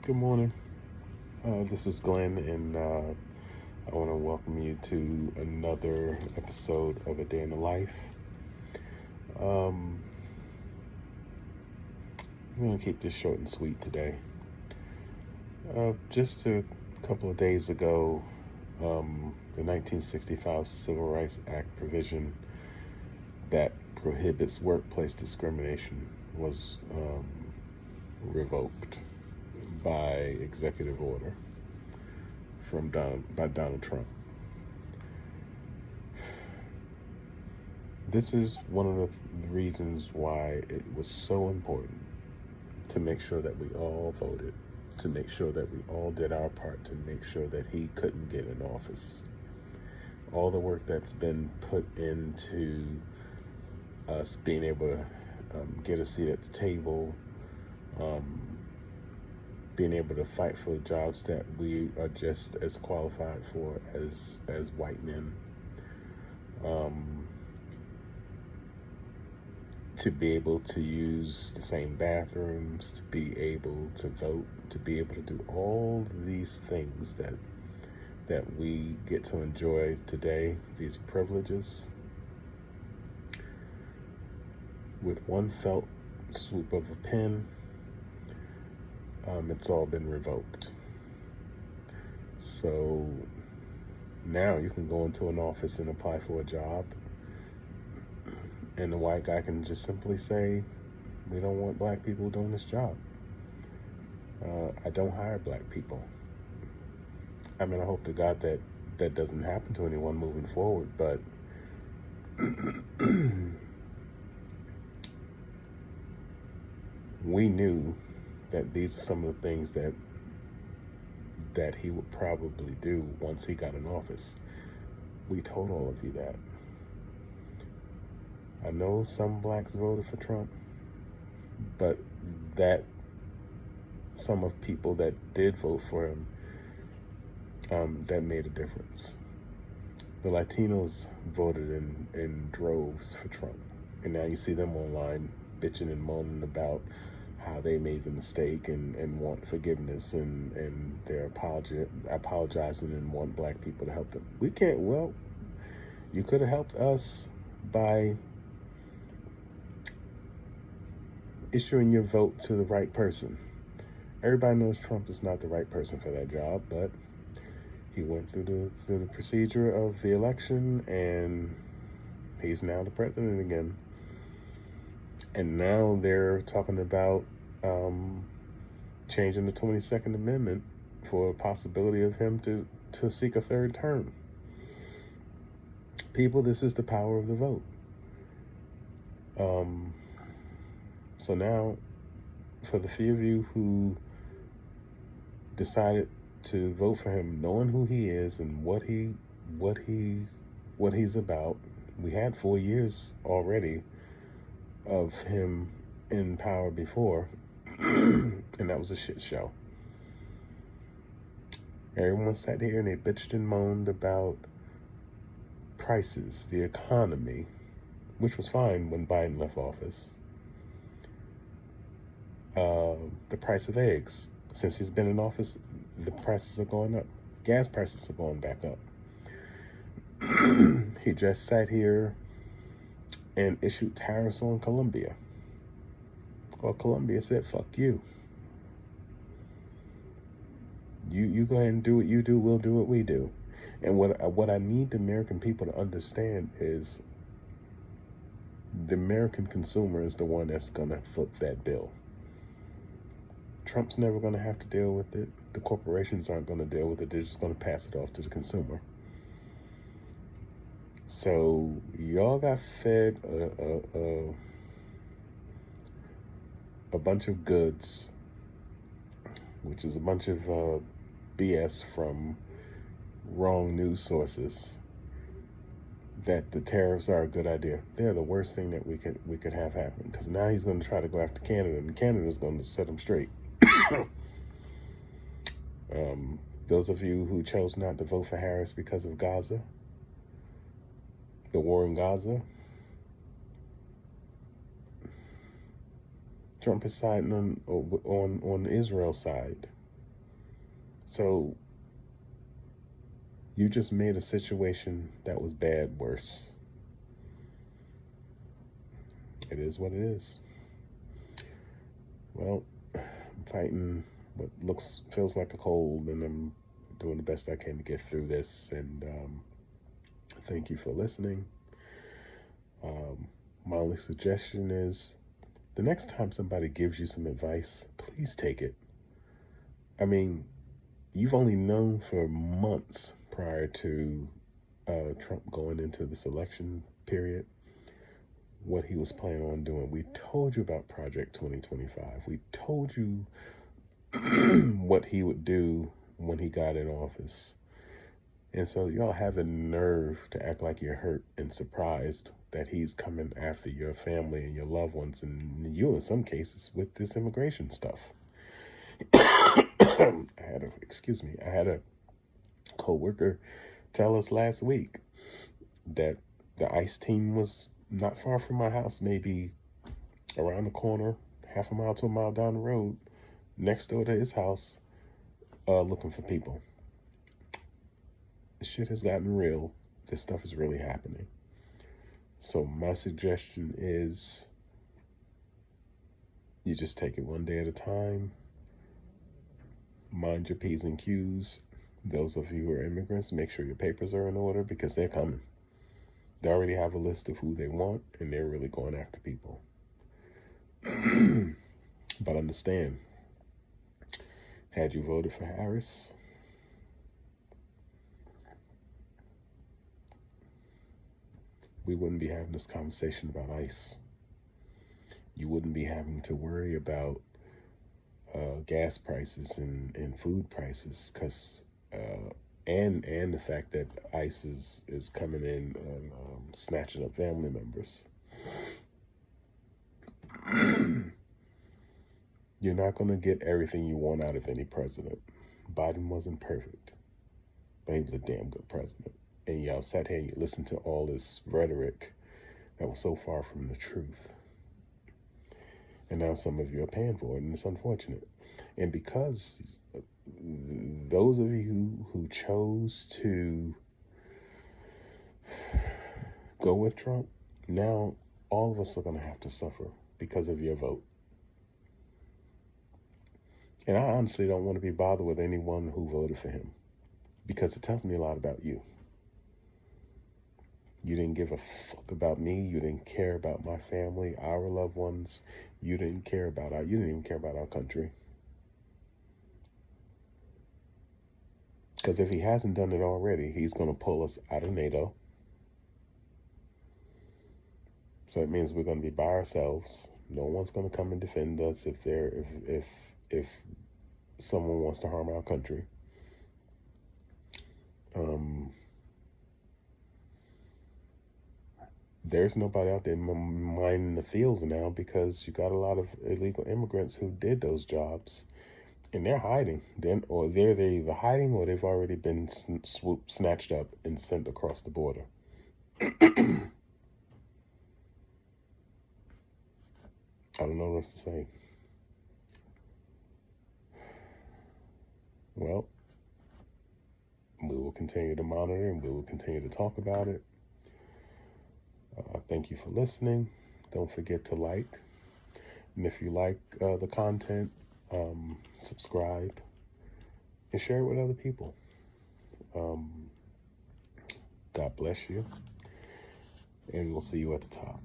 Good morning. This is Glenn, and I want to welcome you to another episode of A Day in the Life. Um, I'm going to keep this short and sweet today. Just a couple of days ago, the 1965 Civil Rights Act provision that prohibits workplace discrimination was revoked by executive order by Donald Trump. This is one of the reasons why it was so important to make sure that we all voted, to make sure that we all did our part to make sure that he couldn't get in office. All the work that's been put into us being able to get a seat at the table, being able to fight for jobs that we are just as qualified for as white men, to be able to use the same bathrooms, to be able to vote, to be able to do all these things that we get to enjoy today, these privileges, with one felt swoop of a pen, it's all been revoked. So now you can go into an office and apply for a job, and the white guy can just simply say, we don't want black people doing this job. I don't hire black people. I mean, I hope to God that doesn't happen to anyone moving forward, but we knew that these are some of the things that he would probably do once he got in office. We told all of you that. I know some blacks voted for Trump, but that some of people that did vote for him, that made a difference. The Latinos voted in droves for Trump, and now you see them online bitching and moaning about how they made the mistake and want forgiveness, and they're apologizing and want black people to help them. We can't. Well, you could have helped us by issuing your vote to the right person. Everybody knows Trump is not the right person for that job, but he went through the procedure of the election, and he's now the president again. And now they're talking about changing the 22nd Amendment for a possibility of him to seek a third term. People, this is the power of the vote. So now, for the few of you who decided to vote for him, knowing who he is and what he's about, we had 4 years already of him in power before, and that was a shit show. Everyone sat here and they bitched and moaned about prices, the economy, which was fine when Biden left office. The price of eggs. Since he's been in office, the prices are going up. Gas prices are going back up. He just sat here and issued tariffs on Colombia. Well, Colombia said, fuck you. You go ahead and do what you do, we'll do what we do. And what I need the American people to understand is the American consumer is the one that's going to foot that bill. Trump's never going to have to deal with it. The corporations aren't going to deal with it. They're just going to pass it off to the consumer. So y'all got fed a bunch of goods, which is a bunch of BS from wrong news sources, that the tariffs are a good idea. They're the worst thing that we could have happen, because now he's going to try to go after Canada, and Canada's going to set him straight. Those of you who chose not to vote for Harris because of Gaza, the war in Gaza, Trump is siding on Israel's side. So you just made a situation that was bad worse. It is what it is. Well, I'm fighting what feels like a cold, and I'm doing the best I can to get through this. And thank you for listening. My only suggestion is the next time somebody gives you some advice, please take it. I mean, you've only known for months prior to Trump going into this election period what he was planning on doing. We told you about Project 2025. We told you what he would do when he got in office. And so y'all have the nerve to act like you're hurt and surprised that he's coming after your family and your loved ones, and you in some cases with this immigration stuff. I had a co-worker tell us last week that the ICE team was not far from my house, maybe around the corner, half a mile to a mile down the road, next door to his house, looking for people. This shit has gotten real. This stuff is really happening. So my suggestion is you just take it one day at a time. Mind your P's and Q's. Those of you who are immigrants, make sure your papers are in order because they're coming. They already have a list of who they want, and they're really going after people. But understand, had you voted for Harris, we wouldn't be having this conversation about ICE. You wouldn't be having to worry about gas prices and food prices, because and the fact that ICE is coming in and snatching up family members. You're not going to get everything you want out of any president. Biden wasn't perfect, but he was a damn good president. And y'all sat here and you listened to all this rhetoric that was so far from the truth. And now some of you are paying for it, and it's unfortunate. And because those of you who chose to go with Trump, now all of us are going to have to suffer because of your vote. And I honestly don't want to be bothered with anyone who voted for him, because it tells me a lot about you. You didn't give a fuck about me. You didn't care about my family, our loved ones. You didn't even care about our country. Because if he hasn't done it already, he's going to pull us out of NATO. So it means we're going to be by ourselves. No one's going to come and defend us if someone wants to harm our country. There's nobody out there mining the fields now, because you got a lot of illegal immigrants who did those jobs, and they're hiding. They're either hiding or they've already been snatched up and sent across the border. I don't know what else to say. Well, we will continue to monitor and we will continue to talk about it. Thank you for listening. Don't forget to like. And if you like the content, subscribe and share it with other people. God bless you. And we'll see you at the top.